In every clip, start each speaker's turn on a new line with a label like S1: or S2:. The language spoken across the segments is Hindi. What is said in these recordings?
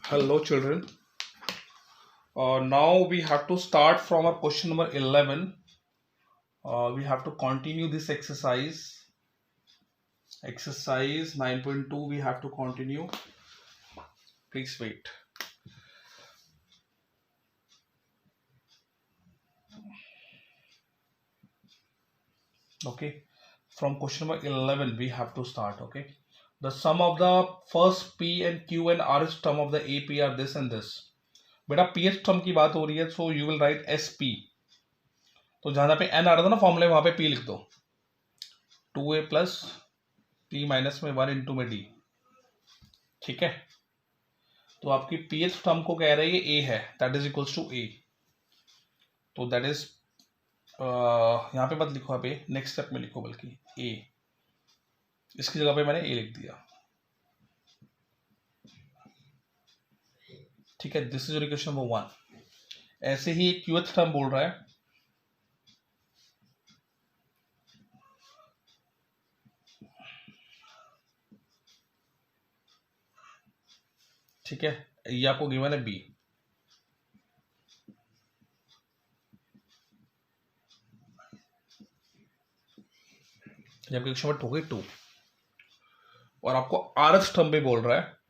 S1: Hello, children. Now we have to start from our question number 11. We have to continue this exercise. Exercise 9.2, we have to continue. Please wait. Okay. From question number 11, we have to start. Okay. The sum of the first P and Q and Rth term of the AP are this and this. बेटा pth term की बात हो रही है, so you will write SP. तो जहां पे n आ रहा था ना फॉर्मूले वहां पे p लिख दो. 2a प्लस p माइनस में 1 इंटू में d. ठीक है. तो आपकी pth टर्म को कह रही है a है, that is equals to a. तो दैट इज यहाँ पे मत लिखो, आप a नेक्स्ट स्टेप में लिखो, बल्कि a इसकी जगह पे मैंने a लिख दिया. ठीक है, दिस इज इक्वेशन नंबर 1. ऐसे ही एक qth टर्म बोल रहा है, ठीक है, ये आपको गिवन है b. जबकि क्वेश्चन नंबर हो गई 2 और आपको rth टर्म पे बोल रहा है,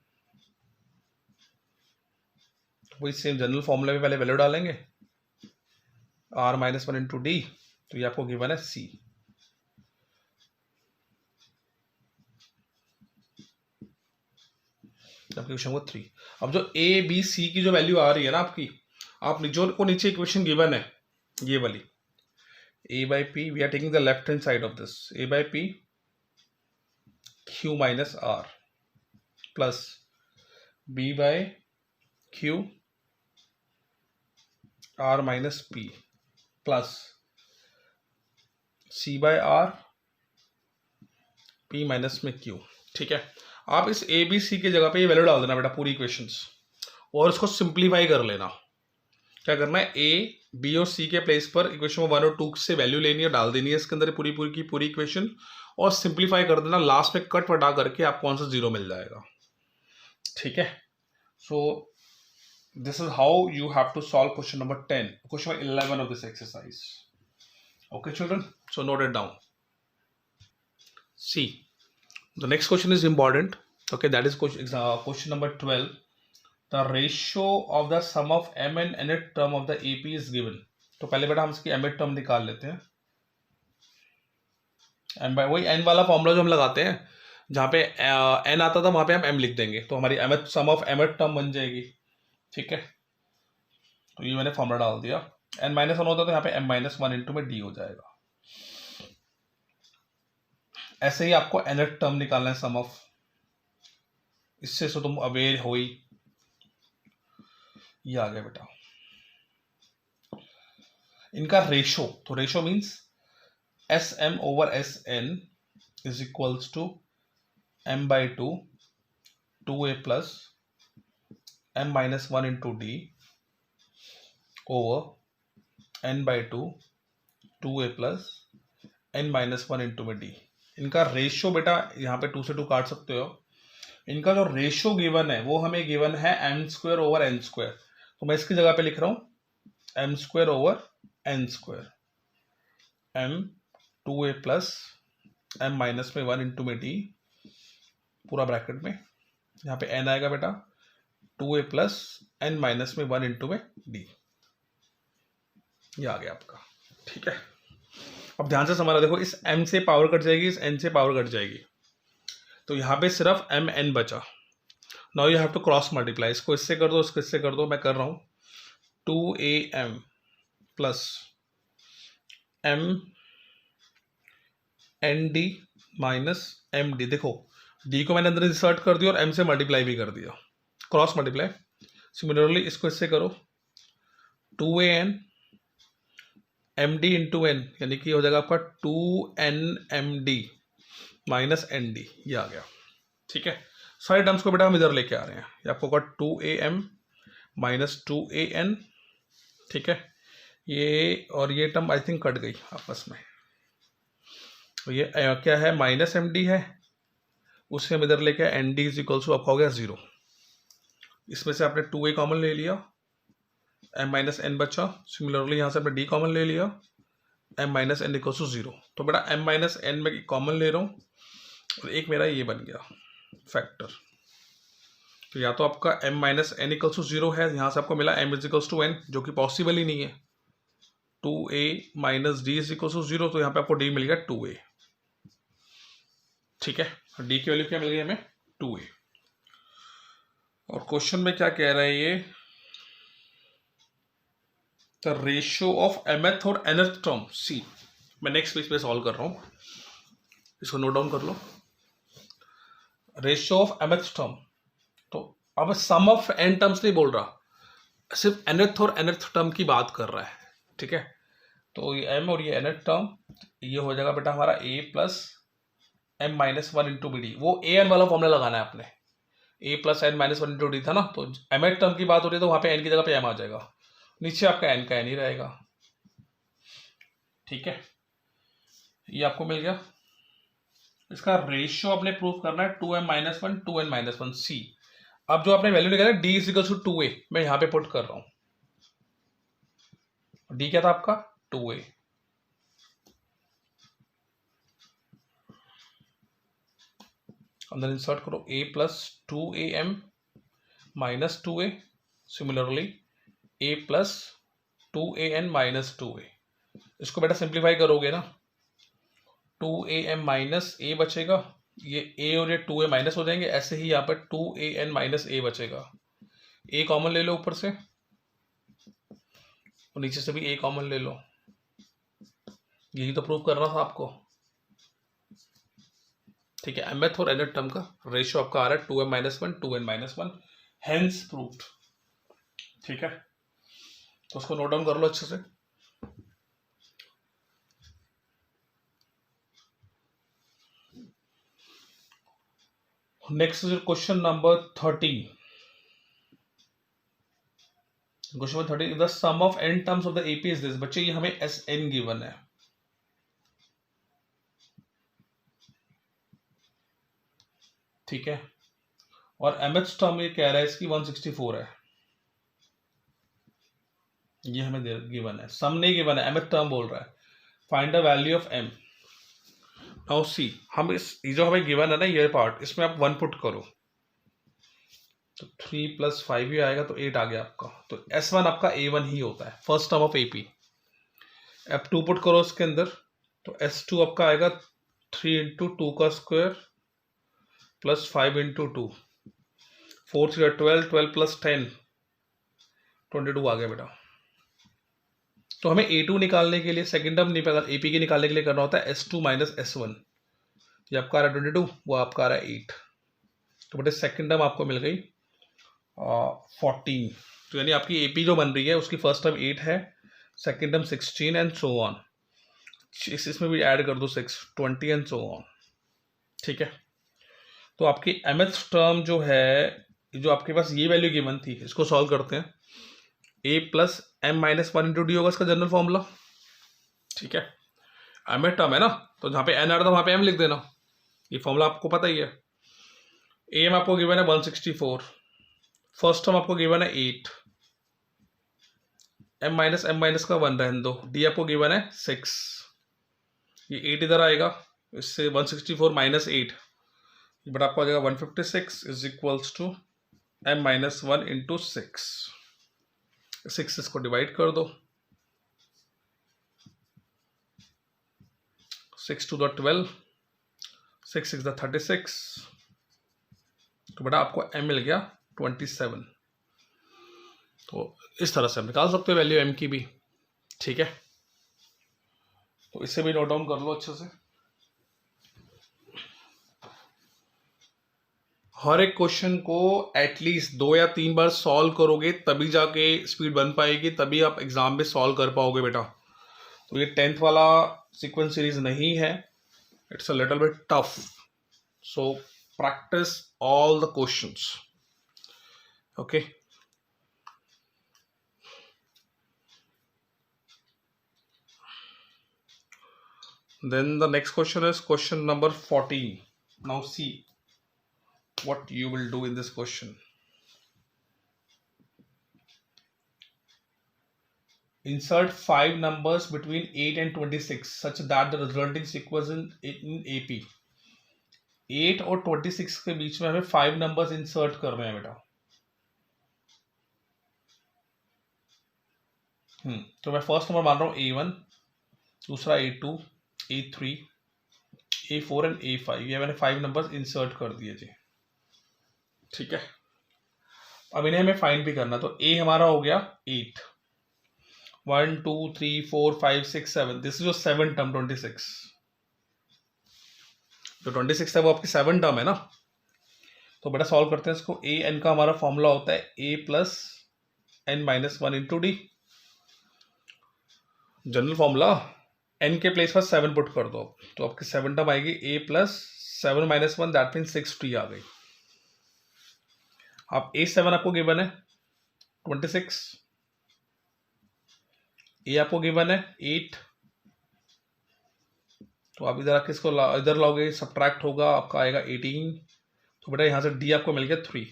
S1: वही सेम जनरल फॉर्मूला में पहले वैल्यू डालेंगे, r माइनस 1 इंटू डी. तो ये आपको गिवन है c. Question number 3. अब जो a b c की जो वैल्यू आ रही है ना आपकी, आप जो को नीचे इक्वेशन गिवन है ये वाली, a by p, we are taking the left hand side of this, a by p q minus r plus b by q r minus p plus c by r p minus में q. ठीक है, आप इस a b c की जगह पे ये वैल्यू डाल देना बेटा, पूरी इक्वेशंस, और इसको सिंप्लीफाई कर लेना. क्या करना है, a b और c के प्लेस पर इक्वेशन 1 और 2 से वैल्यू लेनी है, डाल देनी है इसके अंदर पूरी की पूरी इक्वेशन, और सिंप्लीफाई कर देना. लास्ट में कट वटा करके आपको आंसर 0 मिल जाएगा. ठीक है, so this is how you have to solve question number 10, question number 11 of this exercise. Okay children, so note it down. See, the next question is important. Okay, that is question number 12. The ratio of the sum of m and nth term of the AP is given. तो पहले बेटा हम इसकी mth टर्म निकाल लेते हैं. m by वही n वाला फॉर्मूला जो हम लगाते हैं, जहाँ पे n आता था वहां पे हम m लिख देंगे, तो हमारी mth sum of mth term बन जाएगी. ठीक है, तो ये मैंने फॉर्मूला डाल दिया. n माइनस 1 होता तो यहाँ पे m माइनस 1 इंटू में d हो जाएगा. ऐसे ही आपको nth टर्म निकालना है सम ऑफ, इससे तो तुम अवेयर हो ही. ये आ गया बेटा इनका रेशो. तो ratio means S M over S N is equals to m by 2 2a plus m minus 1 into D over n by 2 2a plus n minus 1 into में डी. इनका रेशो बेटा यहाँ पे 2 से 2 काट सकते हो. इनका जो रेशो गिवन है वो हमें गिवन है m square over n square. तो मैं इसकी जगह पे लिख रहा हूं m square over n square, m 2a plus m minus में 1 इंटू में d पूरा ब्रैकेट में, यहाँ पे n आएगा बेटा 2a प्लस n माइनस में 1 इंटू में d. ये आ गया आपका. ठीक है, अब ध्यान से समझना, देखो इस m से पावर कट जाएगी, इस n से पावर कट जाएगी, तो यहाँ पे सिर्फ m n बचा. Now you have to cross multiply, इसको इससे कर दो, इसको इससे कर दो. मैं कर रहा हूं 2am plus m N D minus M D. देखो d को मैंने अंदर इंसर्ट कर दिया और m से मल्टीप्लाई भी कर दिया, क्रॉस मल्टीप्लाई. सिमिलरली इसको इससे करो 2an M D into N, यानी कि हो जाएगा आपका 2n M D minus N D. ये आ गया. ठीक है, सारे टर्म्स को बेटा हम इधर लेके आ रहे हैं. ये आपको होगा 2am माइनस 2an. ठीक है, ये और ये टर्म आई थिंक कट गई आपस में. तो ये क्या है, माइनस एम डी है, उससे हम इधर लेके N D is equals to आपका हो गया 0. इसमें से आपने 2a कॉमन ले लिया, m माइनस एन बचा। सिमिलरली यहाँ से आपने d कॉमन ले लिया, m minus N equal to 0। तो बेटा m माइनस एन में कॉमन ले रहा हूँ और एक मेरा ये बन गया फैक्टर। तो या तो आपका m minus N equal to 0 है, यहाँ से आपको मिला m is equal to n, जो कि पॉसिबल ही नहीं है। 2a minus D is equal to 0, तो यहाँ पे आपको d मिल गया 2a। ठीक है, d की वैल्यू क्या मिल गई हमें? 2a। और क्वेश्चन में क्या कह रहा है ये, द रेशियो ऑफ mth और nth टर्म। सी, मैं नेक्स्ट पेज पे सॉल्व कर रहा हूँ, इसको नोट डाउन कर लो। रेशियो ऑफ mth टर्म, तो अब सम ऑफ n टर्म्स नहीं बोल रहा, सिर्फ nth और nth टर्म की बात कर रहा है। ठीक है, तो ये m और ये nth टर्म, ये हो जाएगा बेटा हमारा a plus m minus 1 into B D. वो a n वाला फॉर्मूला लगाना है आपने, a plus N minus 1 into D था ना, तो mth टर्म की बात हो रही है तो वहां पे n की जगह पे m आ जाएगा, नीचे आपका n का n ही रहेगा। ठीक है, ये आपको मिल गया। इसका रेशियो आपने प्रूव करना है 2m माइनस 1 2n माइनस 1 सी। अब जो आपने वैल्यू निकाला d is equal to 2a, मैं यहां पे पुट कर रहा हूं। d क्या था आपका? 2a। अंदर इंसर्ट करो a plus 2am minus 2a, similarly a plus 2an minus 2a। इसको बेटा सिंप्लीफाई करोगे ना, 2am माइनस a बचेगा, ये a और ये 2a माइनस हो जाएंगे, ऐसे ही यहाँ पर 2an माइनस a बचेगा। a कॉमन ले लो ऊपर से और नीचे से भी a कॉमन ले लो, यही तो प्रूव करना था आपको। ठीक है, mth और nth टर्म का रेशियो आपका आ रहा है 2m minus 1 2n minus 1, hence proved. ठीक है, तो उसको नोट डाउन कर लो अच्छे से। Next is question number 13। Question number 13, the sum of n terms of the AP is this. बच्चे ये हमें Sn गिवन है। ठीक है, और mth टर्म ये कह रहा है इसकी 164 है, ये हमें गिवन है, सम नहीं गिवन है, mth टर्म बोल रहा है। Find the value of m। Now see, हम इस जो हमें गिवन है ना ये पार्ट, इसमें आप 1 पुट करो तो 3 प्लस 5 ही आएगा, तो 8 आ गया आपका। तो S1 आपका A1 ही होता है, फर्स्ट टर्म ऑफ AP। अब 2 पुट करो इसके अंदर, तो S2 आपका आएगा 3 इंटू 2 का स्क्वायर प्लस 5 इंटू 2, 4 3 12, 12 प्लस 10 22 आ गया बेटा। तो हमें A2 निकालने के लिए, सेकंड टर्म AP की निकालने के लिए करना होता है S2 माइनस S1। ये आपका आ रहा है 22, वो आपका आ रहा है 8। तो बेटे सेकंड टर्म आपको मिल गई 14। तो यानी आपकी AP जो बन रही है उसकी फर्स्ट टर्म 8 है, second term 16 and so on. इसमें भी ऐड कर दो 6 20 एंड सो ऑन। ठीक है, तो आपकी mth टर्म जो है, जो आपके पास ये वैल्यू गिवन थी, इसको सॉल्व करते हैं। a plus m minus 1 into D होगा इसका जनरल फॉर्मूला। ठीक है, mth टर्म है ना, तो जहां पे n आ रहा था वहां पे m लिख देना, ये फॉर्मूला आपको पता ही है। am आपको गिवन है 164, फर्स्ट टर्म आपको गिवन है 8, m माइनस का 1 रहने दो, d आपको गिवन है 6, ये 8 इधर आएगा, इससे 164 माइनस 8, बट आपको आ जाएगा 156 is equals to m minus 1 into 6। 6 इसको डिवाइड कर दो, 6 टू द 12, 6 6 द 36, तो बेटा आपको m मिल गया 27। तो इस तरह से हम निकाल सकते हो वैल्यू m की भी। ठीक है, तो इसे भी नोट डाउन कर लो अच्छे से। हर एक क्वेश्चन को एटलीस्ट 2 या 3 बार सॉल्व करोगे तभी जाके स्पीड बन पाएगी, तभी आप एग्जाम में सॉल्व कर पाओगे बेटा। तो ये 10th वाला सीक्वेंस सीरीज नहीं है, it's a little bit tough, so practice all the questions. Okay, then the next question is question number 14. Now see what you will do in this question. insert 5 numbers between 8 and 26 such that the resulting sequence in AP 8 और 26 के बीच में हमें 5 नंबर्स इंसर्ट करने हैं बेटा। तो मैं फर्स्ट नंबर मान रहा हूँ A1, दूसरा A2, A3, A4 and A5। ये मैंने 5 नंबर्स इंसर्ट कर दिए जी। ठीक है, अब इन्हें हमें फाइंड भी करना। तो A हमारा हो गया 8, 1 2 3 4 5 6 7, दिस इज योर 7 टर्म 26। जो 26 है वो आपकी 7 टर्म है ना। तो बेटा सॉल्व करते हैं इसको। ए एन का हमारा फॉर्मूला होता है a plus N minus 1 into d, general formula. N के प्लेस पर 7 पुट कर दो, तो आपकी 7 टर्म आएगी a plus 7 minus 1, that mean 6 t आ गई। अब A7 आपको गिवन है 26, ए आपको गिवन है 8, तो आप इधर आके इसको इधर लाओगे, सब्ट्रैक्ट होगा, आपका आएगा 18। तो बेटा यहां से डी आपको मिल गया 3।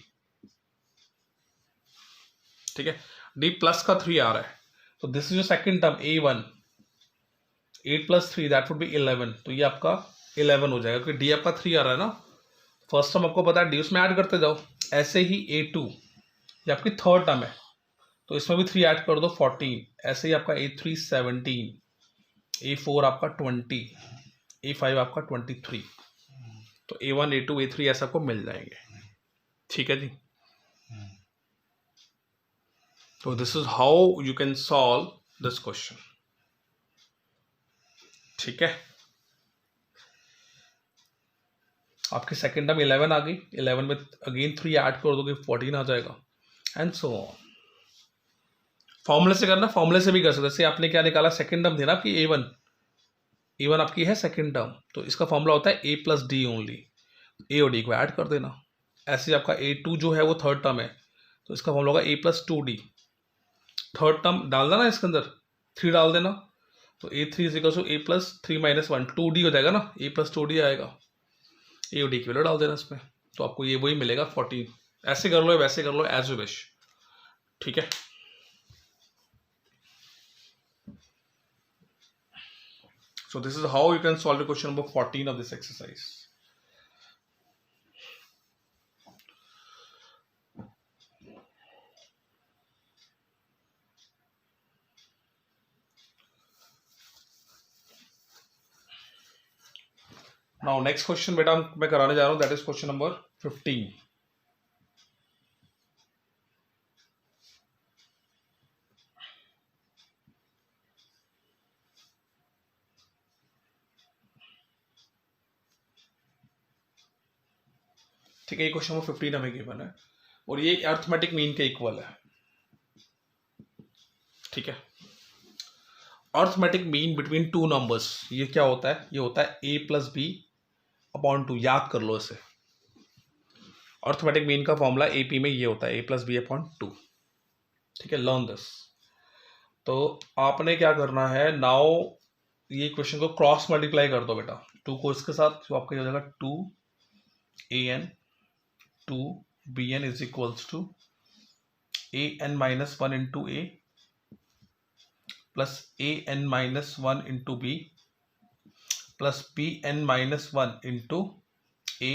S1: ठीक है, डी प्लस का 3 आ रहा है, तो this is your second term A1, 8 plus 3 that would be 11। तो ये आपका 11 हो जाएगा, क्योंकि डी आपका 3 आ रहा है ना। फर्स्ट टर्म आपको पता है, डी उसमें ऐड करते जाओ। ऐसे ही A2 ये आपकी थर्ड टर्म है, तो इसमें भी 3 ऐड कर दो 14। ऐसे ही आपका A3 17, A4 आपका 20, A5 आपका 23। तो A1 A2 A3 ऐसा आपको मिल जाएंगे। ठीक है जी। तो this is how you can solve this question. ठीक है, आपकी सेकेंड टर्म 11 आ गई, 11 में अगेन 3 ऐड कर दोगे 14 आ जाएगा, एंड सो ऑन। फॉर्मूले से करना, फॉर्मूले से भी कर सकते। जैसे आपने क्या निकाला, सेकेंड टर्म थी ना आपकी A1, A1 आपकी है सेकेंड टर्म, तो इसका फॉर्मूला होता है A प्लस डी ओनली। ए और डी को ऐड कर देना। ऐसे आपका A2 जो है वो थर्ड टर्म है, तो इसका फॉर्मूला होगा A plus 2D। Third term डाल देना इसके अंदर, 3 डाल देना, तो A3 is equal to A plus 3 minus 1, 2D हो जाएगा ना, A प्लस 2D आएगा। ए और डी की वैल्यू डाल देना इसमें, तो आपको ये वही मिलेगा 14। ऐसे कर लो या वैसे कर लो, एज यू विश। ठीक है, so this is how you can solve the question number 14 of this exercise. Now next question बेटा मैं कराने जा रहा हूं, that is question number 15. ठीक है, ये क्वेश्चन नंबर 15 हमें गिवन है और ये अर्थमेटिक मीन के इक्वल है। ठीक है, arithmetic mean between two numbers, ये क्या होता है? ये होता है a प्लस बी अपॉन 2। याद कर लो इसे। अर्थमेटिक मीन का फॉर्मूला AP में ये होता है a प्लस बी अपॉन 2। ठीक है, लर्न दिस। तो आपने क्या करना है, नाउ ये क्वेश्चन को क्रॉस मल्टीप्लाई कर दो बेटा, 2 को इसके साथ, तो आपका हो जाएगा 2an 2bn is equals to an minus 1 into A plus an minus 1 into B plus bn minus 1 into A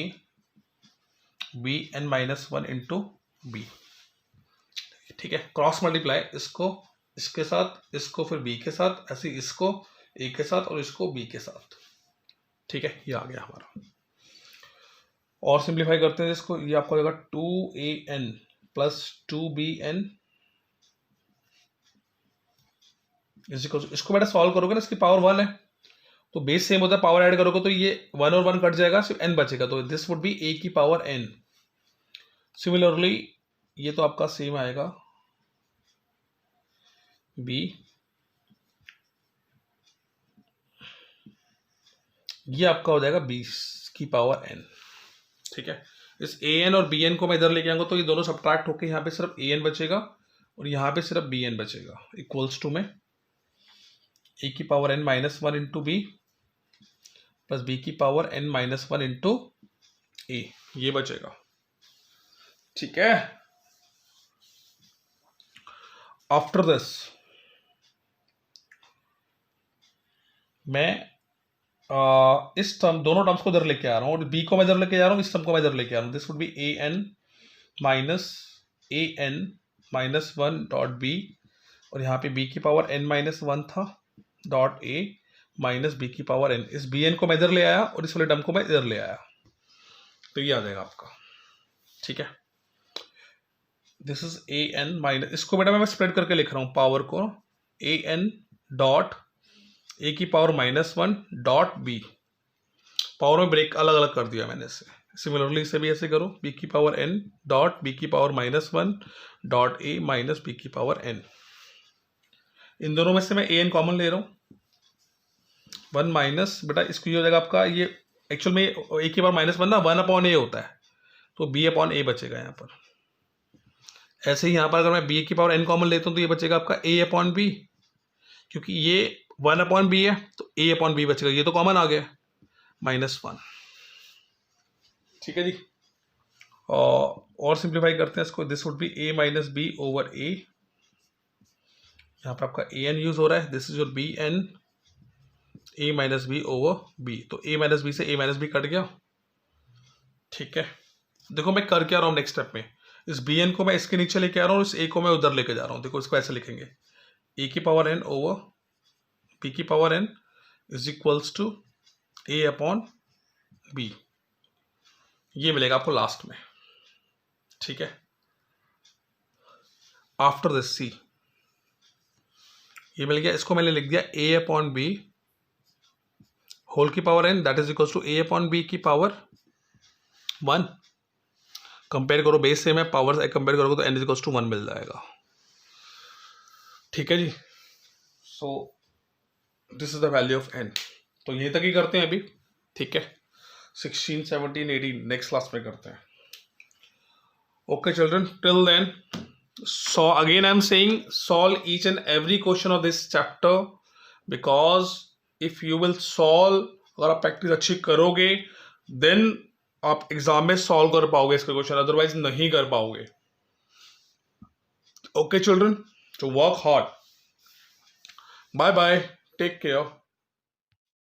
S1: bn minus 1 into B. ठीक है, क्रॉस मल्टीप्लाई, इसको इसके साथ, इसको फिर b के साथ, ऐसे इसको a के साथ और इसको b के साथ। ठीक है, ये आ गया हमारा। और सिंप्लीफाई करते हैं इसको, ये आपको होगा 2an प्लस 2bn इसको बेटा सॉल्व करोगे ना, इसकी पावर 1 है तो बेस सेम होता है, पावर ऐड करोगे तो ये 1 और 1 कट जाएगा, सिर्फ n बचेगा, तो दिस वुड बी a की पावर n। सिमिलरली ये तो आपका सेम आएगा b, ये आपका हो जाएगा 20 की पावर n। ठीक है, इस an और bn को मैं इधर लेके आऊंगा तो ये दोनों सब्ट्रैक्ट होकर यहाँ पे सिर्फ an बचेगा और यहाँ पे सिर्फ bn बचेगा, इक्वल्स टू में a की power n minus 1 into B plus b की power n minus 1 into A, ये बचेगा। ठीक है, आफ्टर दिस मैं इस टर्म दोनों टर्म्स को इधर लेके आ रहा हूँ और बी को मैं इधर लेके जा रहा हूँ, इस टर्म को मैं इधर लेके आ रहा हूँ. This would be an minus one dot B, और यहाँ पे b की पावर n माइनस वन था डॉट a माइनस b की पावर n. इस bn को मैं इधर ले आया और इस वाले टर्म को मैं इधर ले आया, तो ये आ जाएगा आपका. ठीक है, दिस इज an माइनस, इसको बेटा मैं स्प्रेड करके लिख रहा हूँ पावर को, an डॉट a की power minus one dot b. Power में ब्रेक अलग अलग कर दिया मैंने इसे. सिमिलरली इसे भी ऐसे करो, b की पावर n डॉट b की power minus one dot a minus b की पावर n. इन दोनों में से मैं an कॉमन ले रहा हूँ. वन माइनस बेटा इसको ये हो जाएगा आपका, ये एक्चुअल में a की पावर माइनस वन ना वन अपॉन a होता है, तो b अपॉन a बचेगा यहाँ पर. ऐसे ही यहाँ पर अगर मैं b की पावर n कॉमन लेता हूँ तो ये बचेगा आपका a अपॉन b, क्योंकि ये वन अपॉन b है तो a अपॉन b बचेगा, ये तो कॉमन आ गया माइनस वन. ठीक है जी, और सिंप्लीफाई करते हैं इसको. This would be a minus B over a. यहाँ पे आपका an यूज हो रहा है. This is your bn a minus B over b. तो a माइनस बी से a माइनस बी कट गया. ठीक है, देखो मैं कर क्या रहा हूँ नेक्स्ट स्टेप में, इस bn को मैं इसके नीचे लेके आ रहा हूँ, इस a को मैं उधर लेके जा रहा हूँ. देखो इसको ऐसे लिखेंगे, a की पावर n ओवर b की power n is equals to a upon b. ये मिलेगा आपको लास्ट में. ठीक है, आफ्टर दिस सी ये मिल गया. इसको मैंने लिख दिया a अपॉन b होल की power n that is equals to a upon b की पावर वन. कंपेयर करो, बेस सेम है, पावर कंपेयर करोगे तो n is equals to one मिल जाएगा. ठीक है जी, so this is the value of n. तो यहीं तक ही करते हैं अभी. ठीक है, 16, 17, 18 नेक्स्ट क्लास में करते हैं. Okay children, till then, so again I'm saying solve each and every question of this chapter, because if you will solve, अगर आप प्रैक्टिस अच्छी करोगे देन आप एग्जाम में सॉल्व कर पाओगे इसका क्वेश्चन, अदरवाइज नहीं कर पाओगे. ओके चिल्ड्रन, तो work hard. Bye bye, take care.